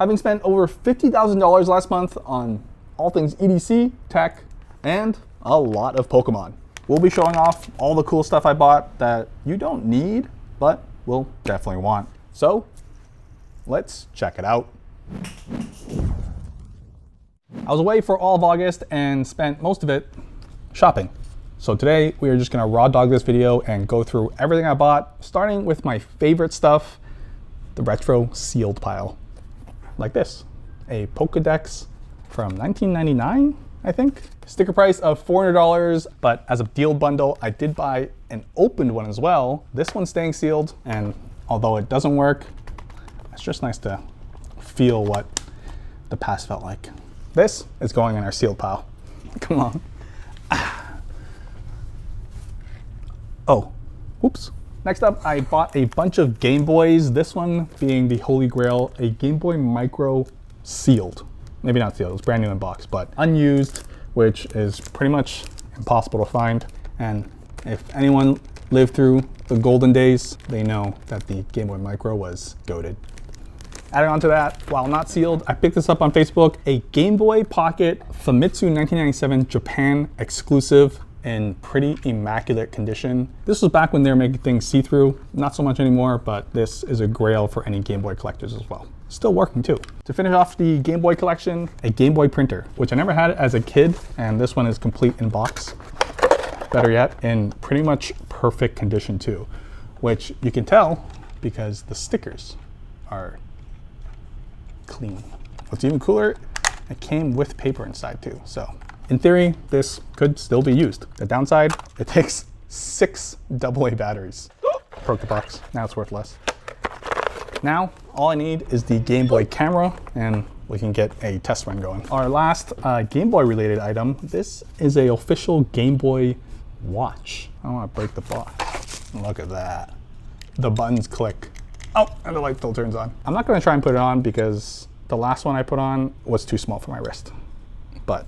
Having spent over $50,000 last month on all things EDC, tech, and a lot of Pokemon. We'll be showing off all the cool stuff I bought that you don't need, but will definitely want. So let's check it out. I was away for all of August and spent most of it shopping. So today we are just gonna raw dog this video and go through everything I bought, starting with my favorite stuff, the retro sealed pile. Like this, a Pokedex from 1999, I think. Sticker price of $400, but as a deal bundle, I did buy an opened one as well. This one's staying sealed, and although it doesn't work, it's just nice to feel what the past felt like. This is going in our sealed pile. Come on. Oh, oops. Next up, I bought a bunch of Game Boys, this one being the Holy Grail, a Game Boy Micro sealed. Maybe not sealed, it's brand new in box, but unused, which is pretty much impossible to find. And if anyone lived through the golden days, they know that the Game Boy Micro was goated. Adding on to that, while not sealed, I picked this up on Facebook, a Game Boy Pocket Famitsu 1997 Japan exclusive in pretty immaculate condition. This was back when they were making things see-through, not so much anymore, but this is a grail for any Game Boy collectors as well. Still working too. To finish off the Game Boy collection, a Game Boy printer, which I never had as a kid, and this one is complete in box. Better yet, in pretty much perfect condition too, which you can tell because the stickers are clean. What's even cooler, it came with paper inside too, so in theory, this could still be used. The downside, it takes 6 AA batteries. Broke the box, now it's worth less. Now, all I need is the Game Boy camera and we can get a test run going. Our last Game Boy related item, this is an official Game Boy watch. I don't want to break the box. Look at that. The buttons click. Oh, and the light still turns on. I'm not gonna try and put it on because the last one I put on was too small for my wrist, but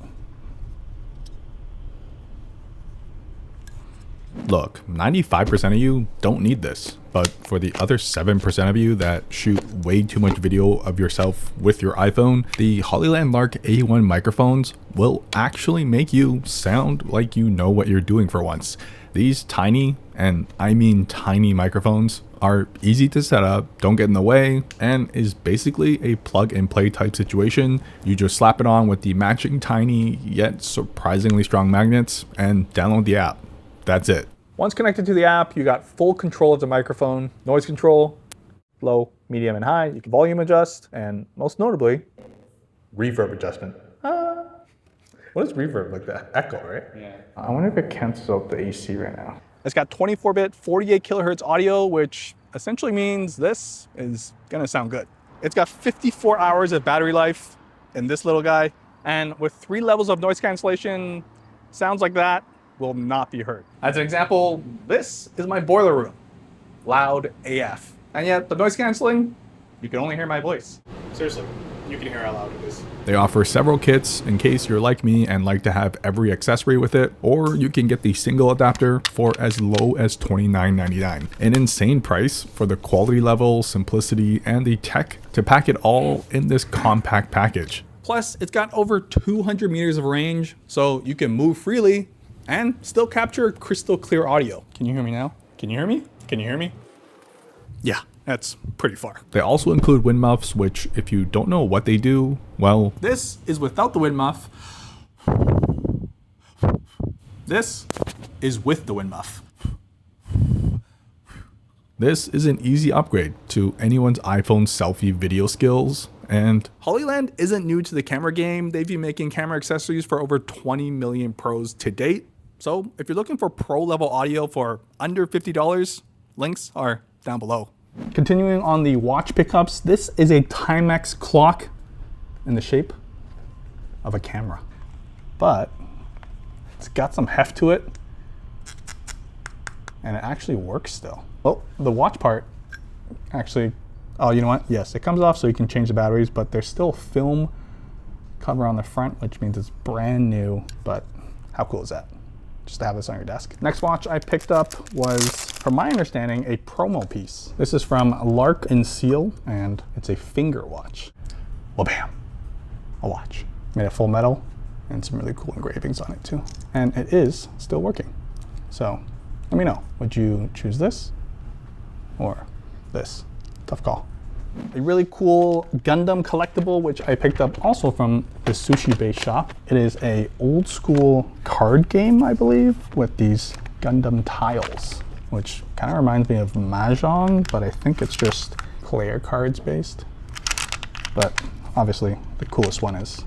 look, 95% of you don't need this, but for the other 7% of you that shoot way too much video of yourself with your iPhone, the Hollyland Lark A1 microphones will actually make you sound like you know what you're doing for once. These tiny, and I mean tiny microphones, are easy to set up, don't get in the way, and is basically a plug and play type situation. You just slap it on with the matching tiny yet surprisingly strong magnets and download the app. That's it. Once connected to the app, you got full control of the microphone, noise control, low, medium, and high. You can volume adjust, and most notably, reverb adjustment. What is reverb like that? Echo, right? Yeah. I wonder if it cancels out the AC right now. It's got 24-bit, 48 kilohertz audio, which essentially means this is gonna sound good. It's got 54 hours of battery life in this little guy, and with 3 levels of noise cancellation, sounds like that will not be heard. As an example, this is my boiler room. Loud AF. And yet the noise canceling, you can only hear my voice. Seriously, you can hear how loud it is. They offer several kits in case you're like me and like to have every accessory with it, or you can get the single adapter for as low as $29.99. An insane price for the quality level, simplicity, and the tech to pack it all in this compact package. Plus, it's got over 200 meters of range, so you can move freely and still capture crystal clear audio. Can you hear me now? Can you hear me? Can you hear me? Yeah, that's pretty far. They also include wind muffs, which if you don't know what they do, well, this is without the wind muff. This is with the wind muff. This is an easy upgrade to anyone's iPhone selfie video skills. And Hollyland isn't new to the camera game. They've been making camera accessories for over 20 million pros to date. So if you're looking for pro level audio for under $50, links are down below. Continuing on the watch pickups, this is a Timex clock in the shape of a camera, but it's got some heft to it and it actually works still. Well, the watch part actually, oh, you know what? Yes, it comes off so you can change the batteries, but there's still film cover on the front, which means it's brand new, but how cool is that? Just to have this on your desk. Next watch I picked up was, from my understanding, a promo piece. This is from Lark and Ciel, and it's a finger watch. well, bam, a watch. Made of full metal and some really cool engravings on it too. And it is still working. So let me know, would you choose this or this? Tough call. A really cool Gundam collectible, which I picked up also from the sushi-based shop. It is a old school card game, I believe, with these Gundam tiles, which kind of reminds me of Mahjong, but I think it's just player cards based. But obviously the coolest one is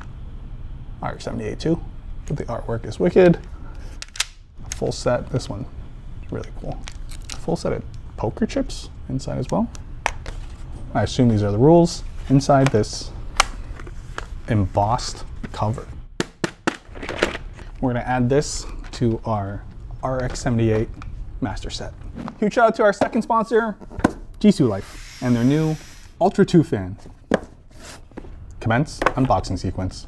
RX-78 too, but the artwork is wicked. A full set, this one is really cool. A full set of poker chips inside as well. I assume these are the rules. Inside this embossed cover. We're gonna add this to our RX-78 master set. Huge shout out to our second sponsor, Jisulife, and their new Ultra 2 fan. Commence unboxing sequence.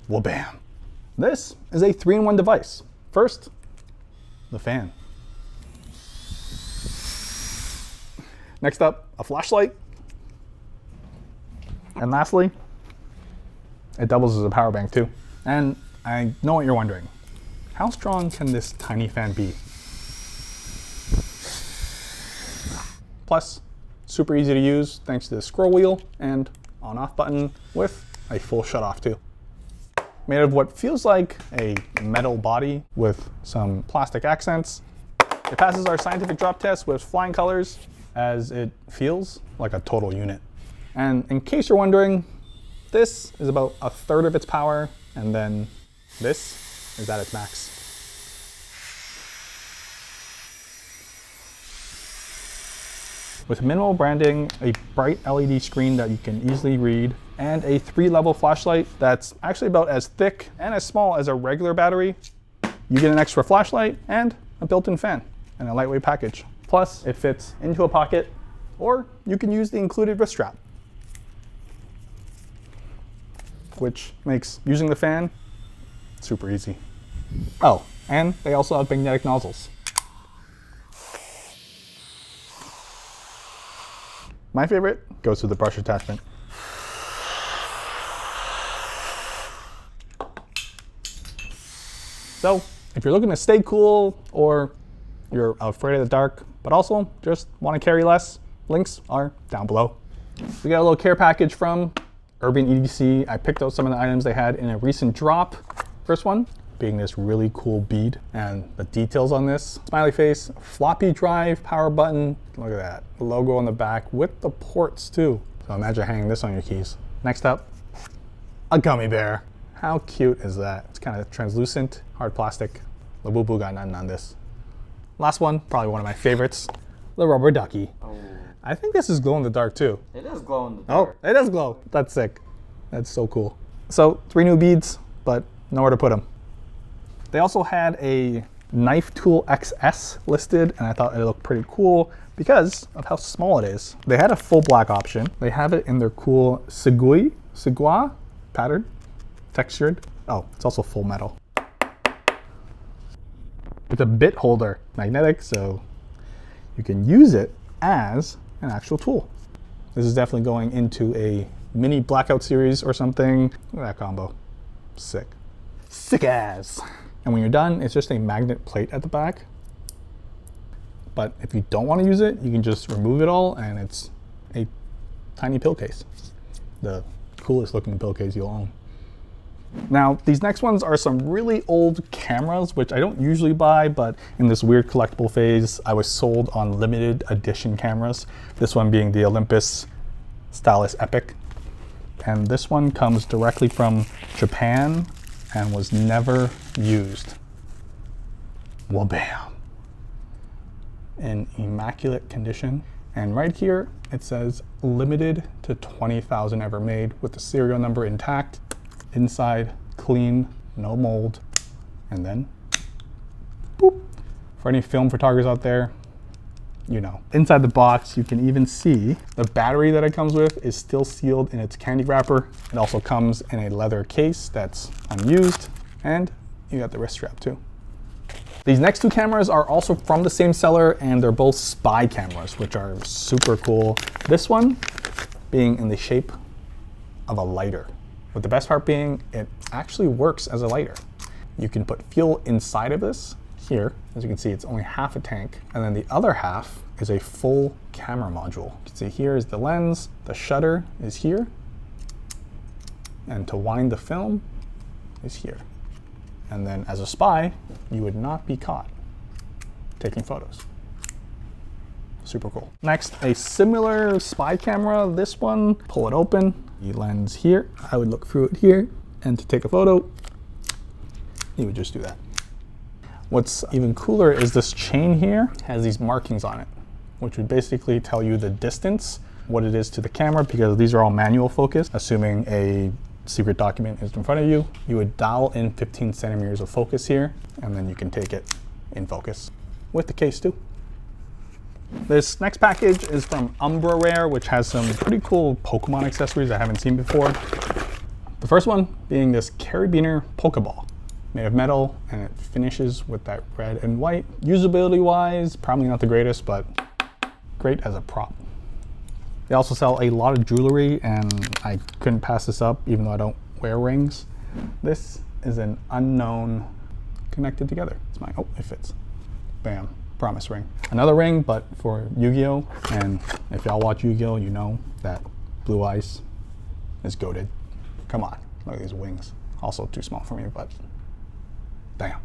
Well, bam. This is a 3-in-1 device. First, the fan. Next up, a flashlight. And lastly, it doubles as a power bank too. And I know what you're wondering. How strong can this tiny fan be? Plus, super easy to use thanks to the scroll wheel and on-off button with a full shut-off too. Made of what feels like a metal body with some plastic accents. It passes our scientific drop test with flying colors, as it feels like a total unit. And in case you're wondering, this is about 1/3 of its power, and then this is at its max. With minimal branding, a bright LED screen that you can easily read, and a 3-level flashlight that's actually about as thick and as small as a regular battery, you get an extra flashlight and a built-in fan in a lightweight package. Plus, it fits into a pocket, or you can use the included wrist strap, which makes using the fan super easy. Oh, and they also have magnetic nozzles. My favorite goes to the brush attachment. So, if you're looking to stay cool, or you're afraid of the dark, but also just want to carry less, links are down below. We got a little care package from Urban EDC. I picked out some of the items they had in a recent drop. First one being this really cool bead, and the details on this: smiley face, floppy drive, power button. Look at that, the logo on the back with the ports too. So imagine hanging this on your keys. Next up, a gummy bear. How cute is that? It's kind of translucent, hard plastic. Labubu got nothing on this. Last one, probably one of my favorites, the rubber ducky. Oh. I think this is glow in the dark too. It is glow in the dark. Oh, it does glow. That's sick. That's so cool. So 3 new beads, but nowhere to put them. They also had a knife tool XS listed, and I thought it looked pretty cool because of how small it is. They had a full black option. They have it in their cool Sigua pattern, textured. Oh, it's also full metal. It's a bit holder, magnetic, so you can use it as an actual tool. This is definitely going into a mini blackout series or something. Look at that combo. Sick. Sick as. And when you're done, it's just a magnet plate at the back. But if you don't want to use it, you can just remove it all, and it's a tiny pill case. The coolest looking pill case you'll own. Now, these next ones are some really old cameras, which I don't usually buy, but in this weird collectible phase, I was sold on limited edition cameras. This one being the Olympus Stylus Epic. And this one comes directly from Japan and was never used. Well, bam. In immaculate condition. And right here, it says limited to 20,000 ever made with the serial number intact. Inside, clean, no mold. And then, boop. For any film photographers out there, you know. Inside the box, you can even see the battery that it comes with is still sealed in its candy wrapper. It also comes in a leather case that's unused, and you got the wrist strap too. These next two cameras are also from the same seller, and they're both spy cameras, which are super cool. This one being in the shape of a lighter, with the best part being it actually works as a lighter. You can put fuel inside of this here. As you can see, it's only half a tank, and then the other half is a full camera module. You can see here is the lens, the shutter is here, and to wind the film is here. And then as a spy, you would not be caught taking photos. Super cool. Next, a similar spy camera. This one, pull it open, the lens here. I would look through it here, and to take a photo, you would just do that. What's even cooler is this chain here has these markings on it, which would basically tell you the distance, what it is to the camera, because these are all manual focus. Assuming a secret document is in front of you, you would dial in 15 centimeters of focus here, and then you can take it in focus with the case too. This next package is from Umbra Rare, which has some pretty cool Pokemon accessories I haven't seen before. The first one being this Carabiner Pokeball, made of metal, and it finishes with that red and white. Usability wise, probably not the greatest, but great as a prop. They also sell a lot of jewelry, and I couldn't pass this up even though I don't wear rings. This is an unknown connected together. It's mine. Oh, it fits. Bam. Promise ring. Another ring, but for Yu-Gi-Oh! And if y'all watch Yu-Gi-Oh! You know that Blue Ice is goated. Come on, look at these wings. Also too small for me, but bam.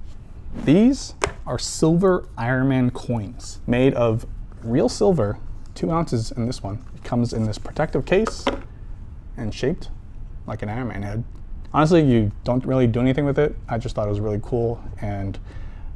These are silver Iron Man coins made of real silver, 2 ounces in this one. It comes in this protective case and shaped like an Iron Man head. Honestly, you don't really do anything with it. I just thought it was really cool and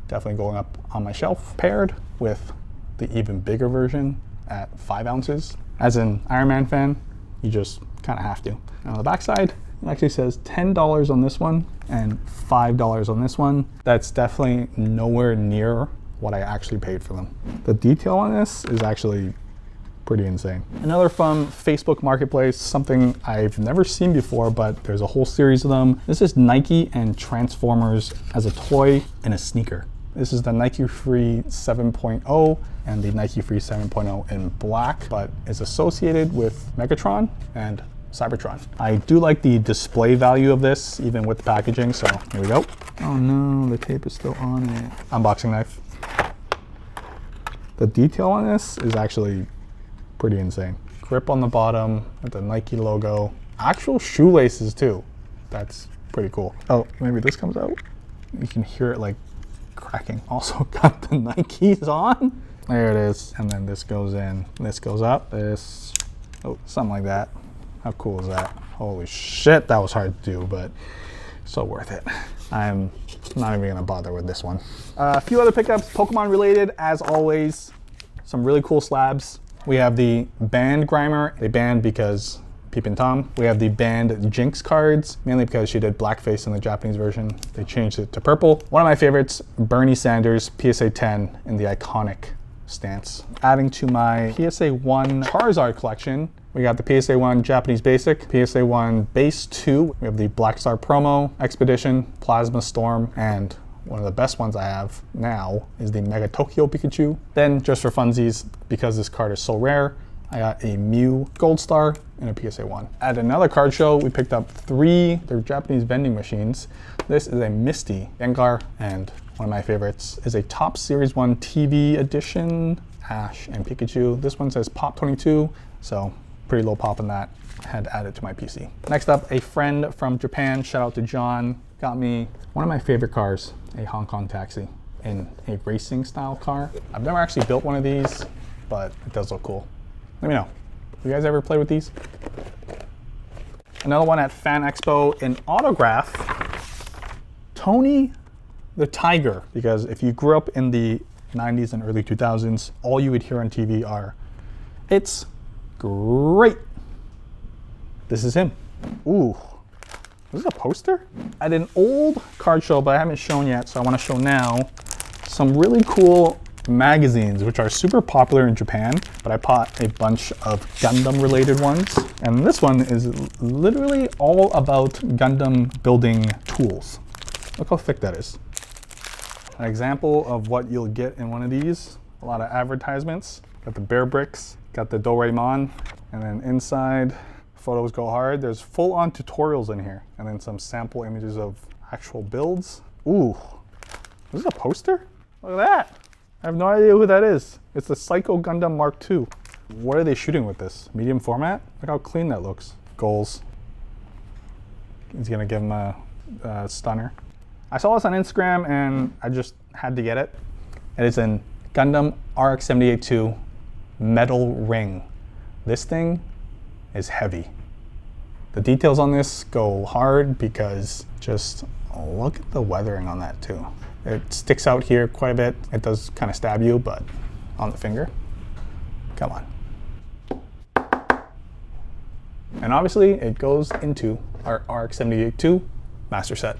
definitely going up on my shelf, paired with the even bigger version at 5 ounces. As an Iron Man fan, you just kind of have to. And on the back side, it actually says $10 on this one and $5 on this one. That's definitely nowhere near what I actually paid for them. The detail on this is actually pretty insane. Another from Facebook Marketplace, something I've never seen before, but there's a whole series of them. This is Nike and Transformers as a toy and a sneaker. This is the Nike Free 7.0 and the Nike Free 7.0 in black, but is associated with Megatron and Cybertron. I do like the display value of this, even with the packaging, so here we go. Oh no, the tape is still on it. Unboxing knife. The detail on this is actually pretty insane. Grip on the bottom with the Nike logo. Actual shoelaces too. That's pretty cool. Oh, maybe this comes out. You can hear it like cracking. Also got the Nikes on. There it is. And then this goes in. This goes up. This, oh, something like that. How cool is that? Holy shit, that was hard to do, but so worth it. I'm not even gonna bother with this one. A few other pickups, Pokemon related, as always. Some really cool slabs. We have the Band Grimer, they banned because Peep Tom. We have the Band Jinx cards, mainly because she did blackface in the Japanese version. They changed it to purple. One of my favorites, Bernie Sanders PSA 10 in the iconic stance. Adding to my PSA 1 Charizard collection, we got the PSA 1 Japanese Basic, PSA 1 Base 2. We have the Black Star Promo, Expedition, Plasma Storm, and one of the best ones I have now is the Mega Tokyo Pikachu. Then, just for funsies, because this card is so rare, I got a Mew Gold Star and a PSA 1. At another card show, we picked up 3, they're Japanese vending machines. This is a Misty Gengar, and one of my favorites is a Top Series 1 TV edition, Ash and Pikachu. This one says Pop 22, so pretty low pop in that. I had to add it to my PC. Next up, a friend from Japan, shout out to John, got me one of my favorite cars, a Hong Kong Taxi in a racing style car. I've never actually built one of these, but it does look cool. Let me know. You guys ever play with these? Another one at Fan Expo, an autograph, Tony the Tiger. Because if you grew up in the 90s and early 2000s, all you would hear on TV are, "It's great." This is him. Ooh. This is a poster? At an old card show, but I haven't shown yet, so I want to show now, some really cool magazines, which are super popular in Japan, but I bought a bunch of Gundam related ones. And this one is literally all about Gundam building tools. Look how thick that is. An example of what you'll get in one of these. A lot of advertisements. Got the Bear Bricks, got the Doraemon, and then inside, photos go hard. There's full-on tutorials in here, and then some sample images of actual builds. Ooh, this is a poster? Look at that. I have no idea who that is. It's the Psycho Gundam Mark II. What are they shooting with this? Medium format? Look how clean that looks. Goals. He's gonna give him a stunner. I saw this on Instagram and I just had to get it. It is in Gundam RX-78-2 metal ring. This thing is heavy. The details on this go hard because just look at the weathering on that too. It sticks out here quite a bit. It does kind of stab you, but on the finger, come on. And obviously it goes into our RX-78-2 master set.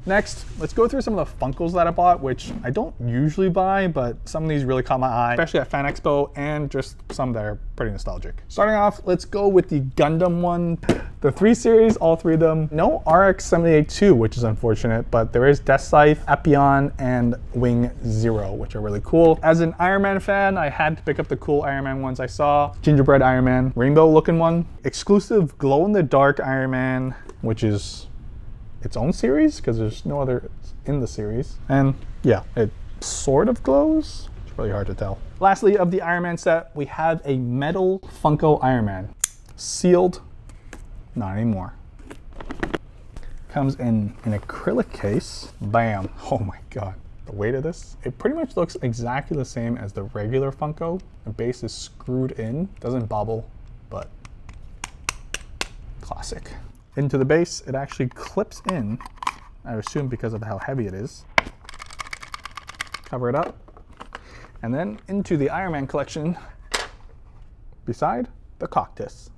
Next, let's go through some of the Funkos that I bought, which I don't usually buy, but some of these really caught my eye, especially at Fan Expo, and just some that are pretty nostalgic. Starting off, let's go with the Gundam one. The 3 series, all 3 of them. No RX-78-2, which is unfortunate, but there is Death Scythe, Epion, and Wing Zero, which are really cool. As an Iron Man fan, I had to pick up the cool Iron Man ones I saw. Gingerbread Iron Man, rainbow looking one. Exclusive glow-in-the-dark Iron Man, which is its own series because there's no other in the series. And yeah, it sort of glows. It's really hard to tell. Lastly, of the Iron Man set, we have a metal Funko Iron Man. Sealed, not anymore. Comes in an acrylic case. Bam, oh my God. The weight of this, it pretty much looks exactly the same as the regular Funko. The base is screwed in, doesn't bobble, but classic. Into the base, it actually clips in, I assume because of how heavy it is. Cover it up. And then into the Iron Man collection, beside the Coctis.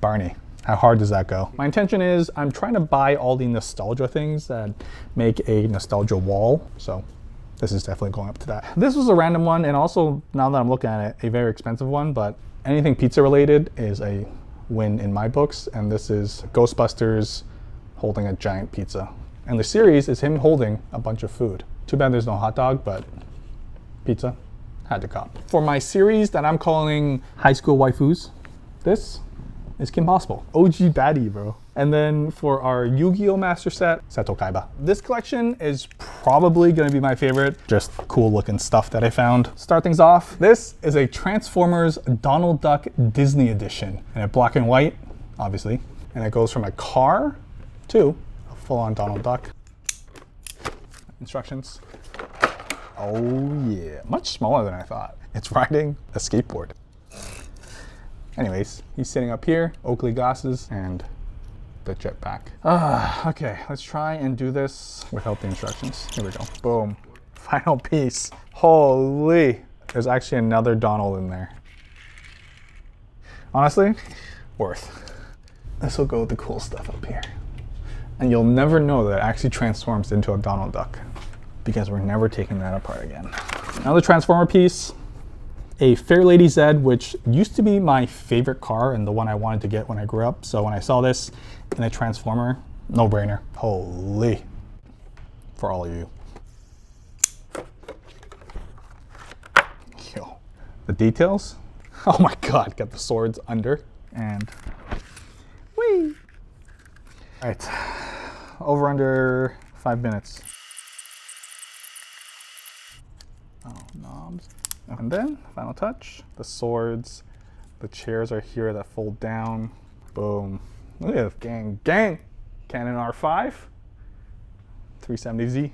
Barney, how hard does that go? My intention is I'm trying to buy all the nostalgia things that make a nostalgia wall. So this is definitely going up to that. This was a random one, and also, now that I'm looking at it, a very expensive one, but anything pizza related is a win in my books, and this is Ghostbusters holding a giant pizza. And the series is him holding a bunch of food. Too bad there's no hot dog, but pizza, had to cop. For my series that I'm calling High School Waifus, this is Kim Possible. OG baddie, bro. And then for our Yu-Gi-Oh! Master set, Seto Kaiba. This collection is probably gonna be my favorite. Just cool looking stuff that I found. Start things off, this is a Transformers Donald Duck Disney edition. And it's black and white, obviously. And it goes from a car to a full-on Donald Duck. Instructions. Oh yeah, much smaller than I thought. It's riding a skateboard. Anyways, he's sitting up here, Oakley glasses, and the jetpack. Okay, let's try and do this without the instructions. Here we go. Boom. Final piece. Holy. There's actually another Donald in there. Honestly, worth. This will go with the cool stuff up here. And you'll never know that it actually transforms into a Donald Duck because we're never taking that apart again. Another Transformer piece. A Fairlady Z, which used to be my favorite car and the one I wanted to get when I grew up. So when I saw this in a Transformer, no brainer. Holy. For all of you. Yo. The details. Oh my God, got the swords under and whee. All right, over under 5 minutes. Oh, knobs. And then, final touch, the swords, the chairs are here that fold down. Boom. Look at this, gang, gang. Canon R5, 370Z.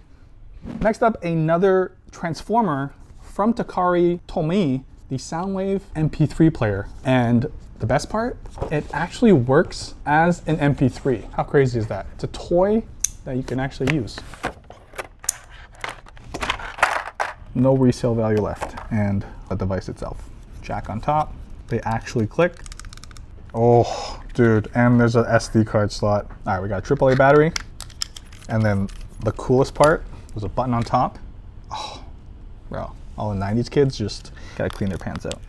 Next up, another Transformer from Takari Tomy, the Soundwave MP3 player. And the best part, it actually works as an MP3. How crazy is that? It's a toy that you can actually use. No resale value left, and the device itself. Jack on top, they actually click. Oh, dude, and there's an SD card slot. All right, we got a AAA battery, and then the coolest part, there's a button on top. Oh, bro, all the 90s kids just gotta clean their pants out.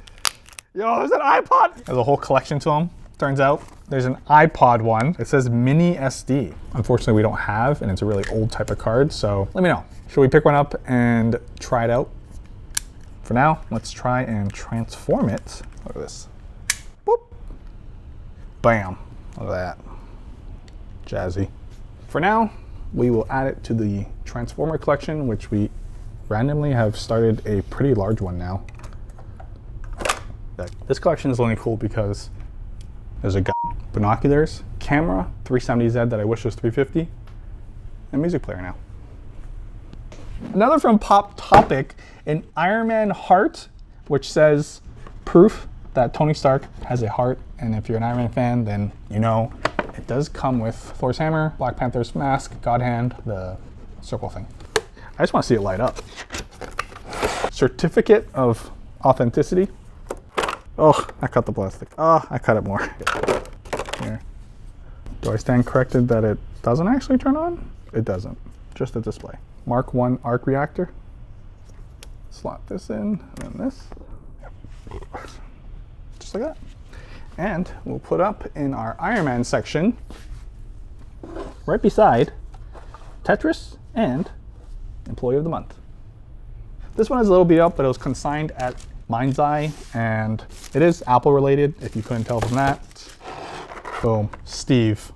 Yo, there's an iPod! There's a whole collection to them. Turns out there's an iPod one. It says mini SD. Unfortunately, we don't have, and it's a really old type of card, so let me know. Should we pick one up and try it out? For now, let's try and transform it. Look at this. Boop. Bam. Look at that. Jazzy. For now, we will add it to the Transformer collection, which we randomly have started a pretty large one now. This collection is only cool because there's a binoculars, camera, 370Z that I wish was 350, and music player now. Another from Pop Topic, an Iron Man heart, which says proof that Tony Stark has a heart, and if you're an Iron Man fan, then you know it does come with Thor's hammer, Black Panther's mask, God Hand, the circle thing. I just want to see it light up. Certificate of authenticity. Oh, I cut the plastic. Oh, I cut it more. Here. Do I stand corrected that it doesn't actually turn on? It doesn't, just a display. Mark 1 arc reactor. Slot this in, and then this. Just like that. And we'll put up in our Iron Man section, right beside Tetris and Employee of the Month. This one is a little beat up, but it was consigned at Mind's Eye, and it is Apple related, if you couldn't tell from that. Boom, Steve.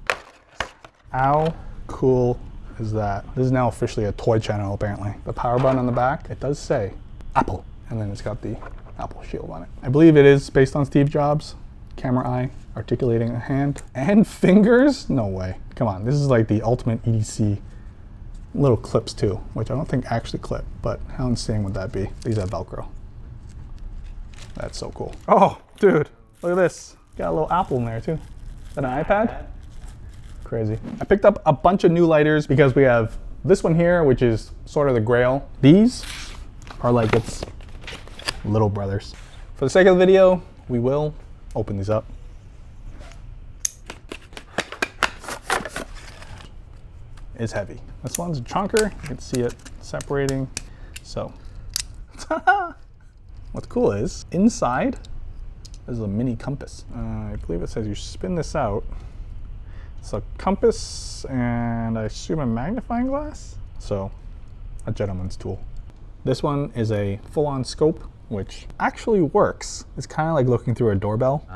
How cool is that? This is now officially a toy channel, apparently. The power button on the back, it does say Apple, and then it's got the Apple shield on it. I believe it is based on Steve Jobs. Camera eye, articulating a hand, and fingers? No way. Come on, this is like the ultimate EDC. Little clips too, which I don't think actually clip, but how insane would that be? These have Velcro. That's so cool. Oh, dude, look at this. Got a little Apple in there too. Is that an iPad? Crazy. I picked up a bunch of new lighters because we have this one here, which is sort of the grail. These are like its little brothers. For the sake of the video, we will open these up. It's heavy. This one's a chunker. You can see it separating. So, what's cool is inside is a mini compass. I believe it says you spin this out. It's a compass and I assume a magnifying glass. So, a gentleman's tool. This one is a full-on scope, which actually works. It's kind of like looking through a doorbell.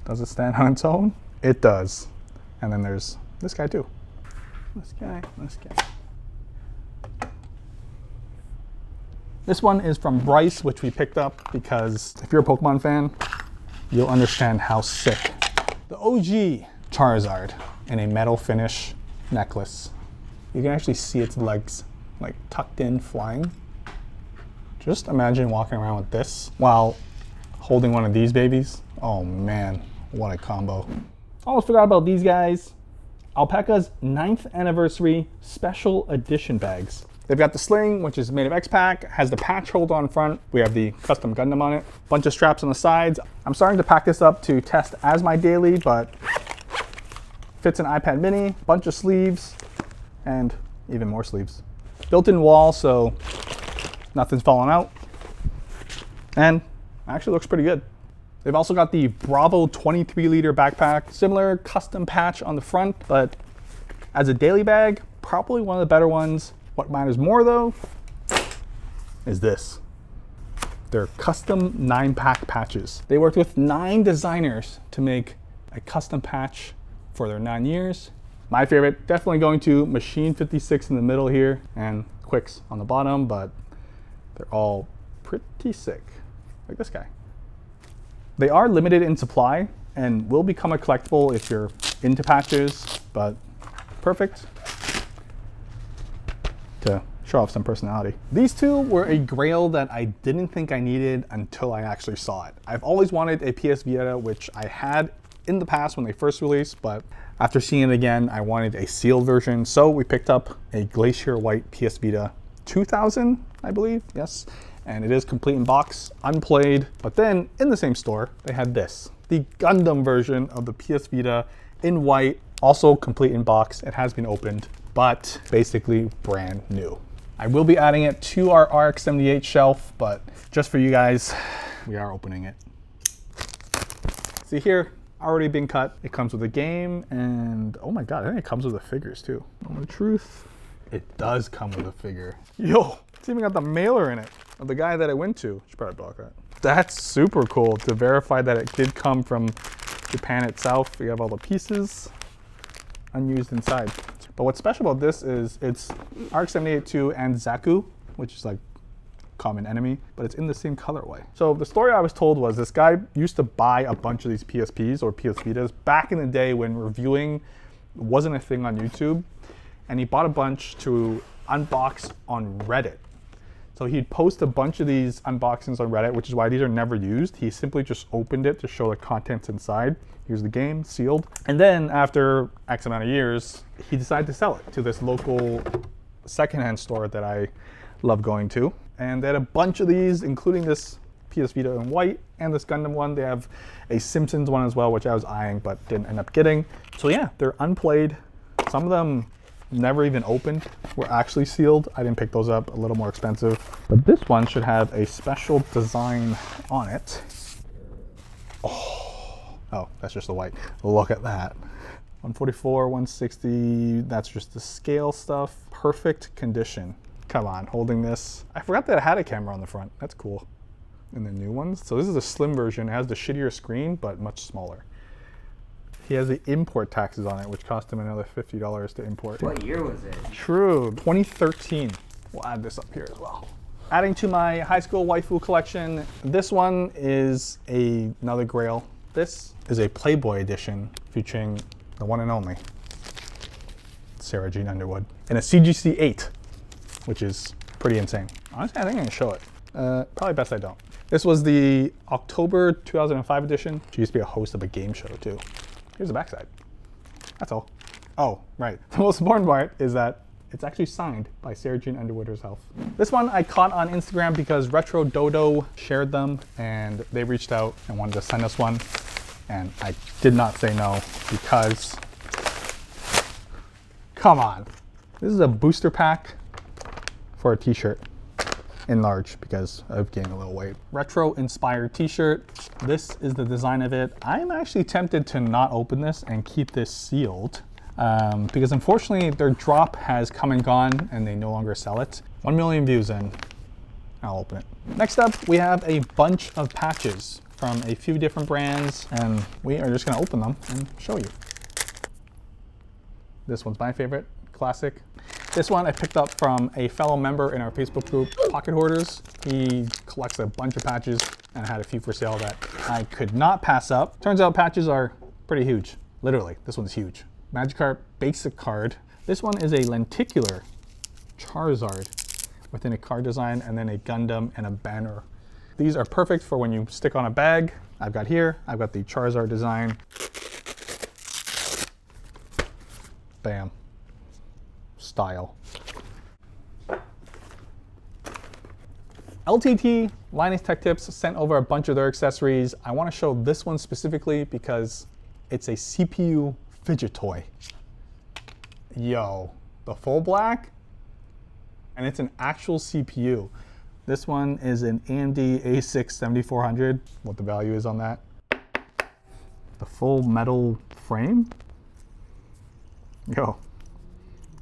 Does it stand on its own? It does. And then there's this guy too. This guy, this guy. This one is from Bryce, which we picked up because if you're a Pokemon fan, you'll understand how sick. The OG Charizard in a metal finish necklace. You can actually see its legs like tucked in, flying. Just imagine walking around with this while holding one of these babies. Oh man, what a combo. Almost forgot about these guys. Alpaca's 9th anniversary special edition bags. They've got the sling, which is made of X-Pac, has the patch holder on front. We have the custom Gundam on it, bunch of straps on the sides. I'm starting to pack this up to test as my daily, but fits an iPad mini, bunch of sleeves, and even more sleeves. Built-in wall, so nothing's falling out. And actually looks pretty good. They've also got the Bravo 23-liter backpack, similar custom patch on the front, but as a daily bag, probably one of the better ones. What matters more though is this. They're custom 9-pack patches. They worked with 9 designers to make a custom patch for their 9 years. My favorite, definitely going to Machine 56 in the middle here and Quicks on the bottom, but they're all pretty sick. Like this guy. They are limited in supply and will become a collectible if you're into patches, but perfect to show off some personality. These two were a grail that I didn't think I needed until I actually saw it. I've always wanted a PS Vita, which I had in the past when they first released, but after seeing it again, I wanted a sealed version. So we picked up a Glacier White PS Vita 2000, I believe, yes. And it is complete in box, unplayed. But then in the same store, they had this, the Gundam version of the PS Vita in white, also complete in box. It has been opened, but basically brand new. I will be adding it to our RX-78 shelf, but just for you guys, we are opening it. See here, already been cut. It comes with a game, and oh my god, I think it comes with the figures too. Moment of truth. It does come with a figure. Yo, it's even got the mailer in it of the guy that it went to. Should probably block that. That's super cool to verify that it did come from Japan itself. You have all the pieces unused inside. But what's special about this is it's RX-78-2 and Zaku, which is like common enemy, but it's in the same colorway. So the story I was told was this guy used to buy a bunch of these PSPs or PS Vitas back in the day when reviewing wasn't a thing on YouTube, and he bought a bunch to unbox on Reddit. So he'd post a bunch of these unboxings on Reddit, which is why these are never used. He simply just opened it to show the contents inside. Here's the game, sealed. And then after X amount of years, he decided to sell it to this local secondhand store that I love going to. And they had a bunch of these, including this PS Vita in white and this Gundam one. They have a Simpsons one as well, which I was eyeing but didn't end up getting. So yeah, they're unplayed. Some of them never even opened, were actually sealed. I didn't pick those up, a little more expensive. But this one should have a special design on it. Oh, that's just the white. Look at that. 144, 160, that's just the scale stuff. Perfect condition. Come on, holding this. I forgot that it had a camera on the front. That's cool. In the new ones. So this is a slim version. It has the shittier screen, but much smaller. He has the import taxes on it, which cost him another $50 to import. What year was it? True, 2013. We'll add this up here as well. Adding to my high school waifu collection, this one is another grail. This is a Playb0y edition featuring the one and only Sarah Jean Underwood in a CGC 8, which is pretty insane. Honestly, I think I can show it. Probably best I don't. This was the October 2005 edition. She used to be a host of a game show too. Here's the backside. That's all. Oh, right. The most important part is that it's actually signed by Sarah Jean Underwood herself. This one I caught on Instagram because Retro Dodo shared them and they reached out and wanted to send us one. And I did not say no because, come on. This is a booster pack for a t-shirt in large because I've gained a little weight. Retro inspired t-shirt. This is the design of it. I'm actually tempted to not open this and keep this sealed because unfortunately their drop has come and gone and they no longer sell it. 1 million views in, I'll open it. Next up, we have a bunch of patches from a few different brands and we are just gonna open them and show you. This one's my favorite, classic. This one I picked up from a fellow member in our Facebook group, Pocket Hoarders. He collects a bunch of patches and had a few for sale that I could not pass up. Turns out patches are pretty huge. Literally, this one's huge. Magikarp basic card. This one is a lenticular Charizard within a card design and then a Gundam and a banner. These are perfect for when you stick on a bag. I've got the Charizard design. Bam. Style. LTT, Linus Tech Tips, sent over a bunch of their accessories. I want to show this one specifically because it's a CPU fidget toy. Yo, the full black, and it's an actual CPU. This one is an AMD A6 7400, what the value is on that. The full metal frame. Yo,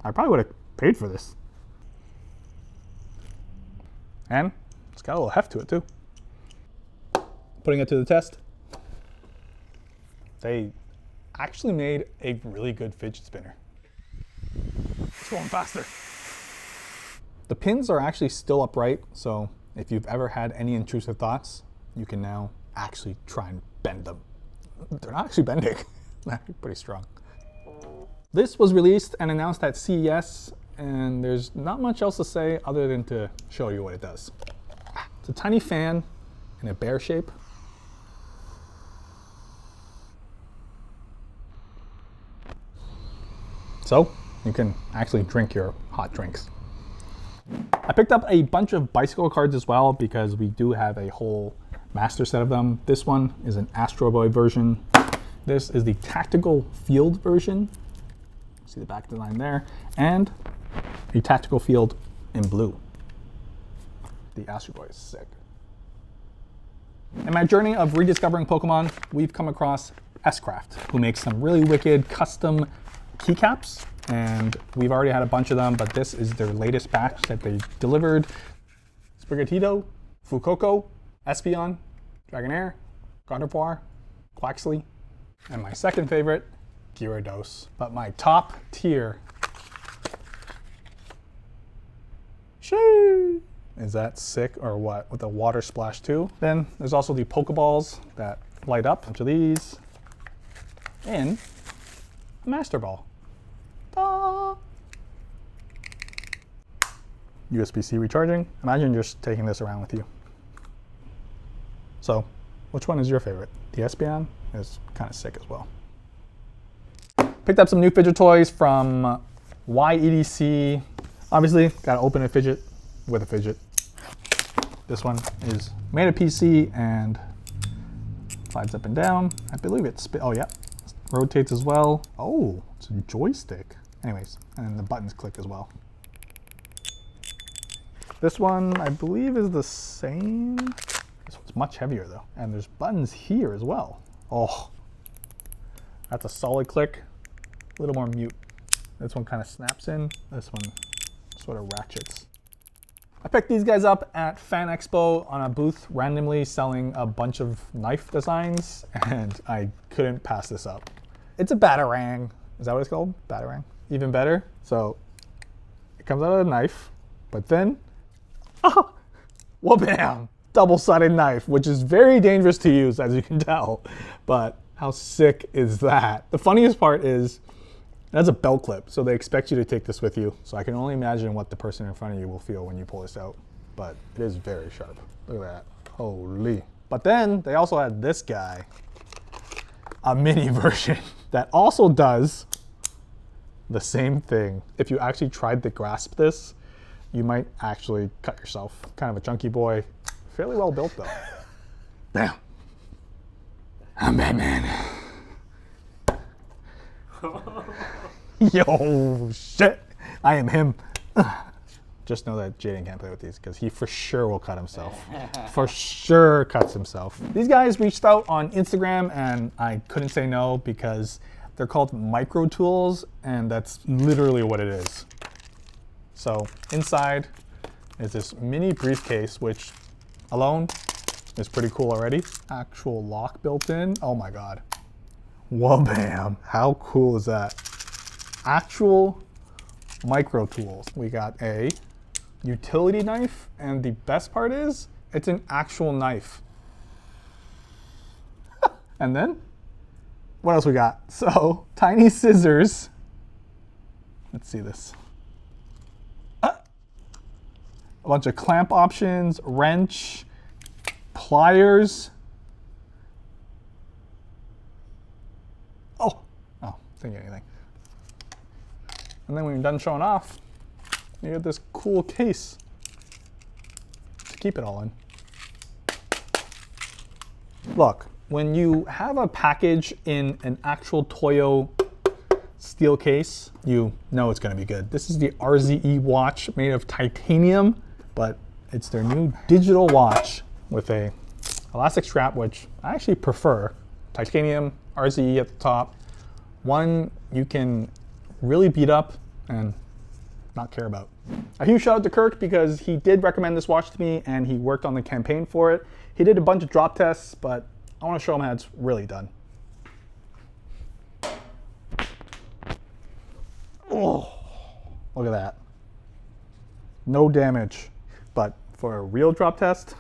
I probably would have paid for this. And it's got a little heft to it too. Putting it to the test. They actually made a really good fidget spinner. It's going faster. The pins are actually still upright, so if you've ever had any intrusive thoughts, you can now actually try and bend them. They're not actually bending. They're pretty strong. This was released and announced at CES, and there's not much else to say other than to show you what it does. It's a tiny fan in a bear shape. So you can actually drink your hot drinks. I picked up a bunch of bicycle cards as well because we do have a whole master set of them. This one is an Astro Boy version. This is the tactical field version. See the back of the line there. And a tactical field in blue. The Astro Boy is sick. In my journey of rediscovering Pokemon, we've come across S-Craft, who makes some really wicked custom keycaps. And we've already had a bunch of them, but this is their latest batch that they delivered. Sprigatito, Fuecoco, Espeon, Dragonair, Gardevoir, Quaxly, and my second favorite, Gyarados. But my top tier, shoo, is that sick or what? With a water splash too. Then there's also the Pokeballs that light up. A bunch of these, and a Master Ball. Ta! USB-C recharging. Imagine just taking this around with you. So, which one is your favorite? The Espeon is kind of sick as well. Picked up some new fidget toys from EDC. Obviously, gotta open a fidget with a fidget. This one is made of PC and slides up and down. I believe it's, oh yeah, rotates as well. Oh, it's a joystick. Anyways, and then the buttons click as well. This one, I believe, is the same. This one's much heavier though. And there's buttons here as well. Oh, that's a solid click. A little more mute. This one kind of snaps in. This one sort of ratchets. I picked these guys up at Fan Expo on a booth randomly selling a bunch of knife designs, and I couldn't pass this up. It's a Batarang. Is that what it's called? Batarang. Even better. So it comes out of a knife, but then, oh, wha-bam! Double-sided knife, which is very dangerous to use, as you can tell. But how sick is that? The funniest part is, that's a belt clip, so they expect you to take this with you. So I can only imagine what the person in front of you will feel when you pull this out. But it is very sharp. Look at that. Holy. But then they also had this guy, a mini version that also does the same thing. If you actually tried to grasp this, you might actually cut yourself. Kind of a chunky boy. Fairly well built though. Bam. I'm Batman. Yo, shit. I am him. Just know that Jaden can't play with these because he for sure will cut himself. For sure cuts himself. These guys reached out on Instagram and I couldn't say no because they're called micro tools and that's literally what it is. So inside is this mini briefcase, which alone is pretty cool already. Actual lock built in. Oh my God. Whoa, bam. How cool is that? Actual micro tools. We got a utility knife, and the best part is it's an actual knife. And then what else we got? So tiny scissors. Let's see this. A bunch of clamp options, wrench, pliers. Oh, didn't get anything. And then when you're done showing off, you get this cool case to keep it all in. Look, when you have a package in an actual Toyo steel case, you know it's gonna be good. This is the RZE watch made of titanium, but it's their new digital watch with a elastic strap, which I actually prefer. Titanium, RZE at the top. One you can really beat up and not care about. A huge shout out to Kirk because he did recommend this watch to me and he worked on the campaign for it. He did a bunch of drop tests, but I want to show him how it's really done. Oh, look at that. No damage, but for a real drop test,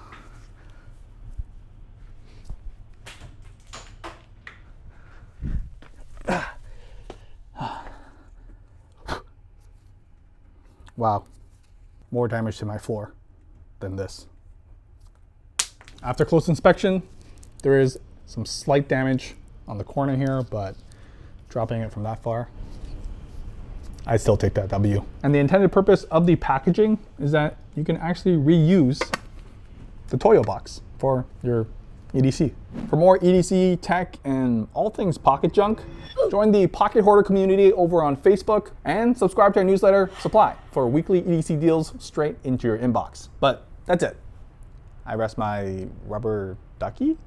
wow, more damage to my floor than this. After close inspection, there is some slight damage on the corner here, but dropping it from that far, I still take that W. And the intended purpose of the packaging is that you can actually reuse the Toyo box for your EDC. For more EDC tech and all things pocket junk, join the Pocket Hoarder community over on Facebook and subscribe to our newsletter, Supply, for weekly EDC deals straight into your inbox. But that's it. I rest my rubber Ducky?